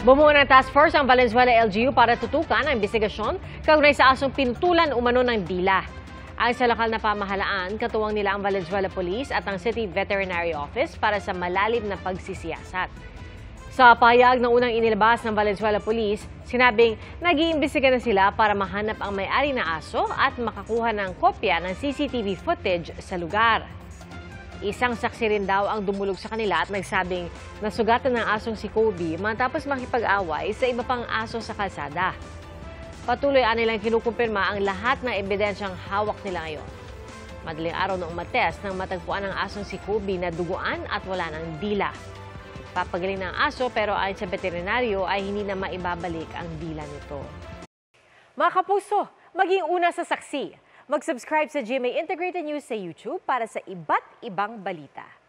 Bumuo ng task force ang Valenzuela LGU para tutukan ang investigasyon kaugnay sa asong pinutulan umano ng dila. Ayon sa lokal na pamahalaan, katuwang nila ang Valenzuela Police at ang City Veterinary Office para sa malalim na pagsisiyasat. Sa pahayag ng unang inilabas ng Valenzuela Police, sinabing nag-iimbestiga na sila para mahanap ang may-ari na aso at makakuha ng kopya ng CCTV footage sa lugar. Isang saksi rin daw ang dumulog sa kanila at nagsabing nasugatan ng asong si Kobe matapos makipag-away sa iba pang aso sa kalsada. Patuloy nilang kinukumpirma ang lahat ng ebidensyang hawak nila ngayon. Madaling araw na umatest nang matagpuan ng asong si Kobe na duguan at wala ng dila. Papagaling ng aso pero ayon sa veterinaryo ay hindi na maibabalik ang dila nito. Mga kapuso, maging una sa saksi. Mag-subscribe sa GMA Integrated News sa YouTube para sa iba't ibang balita.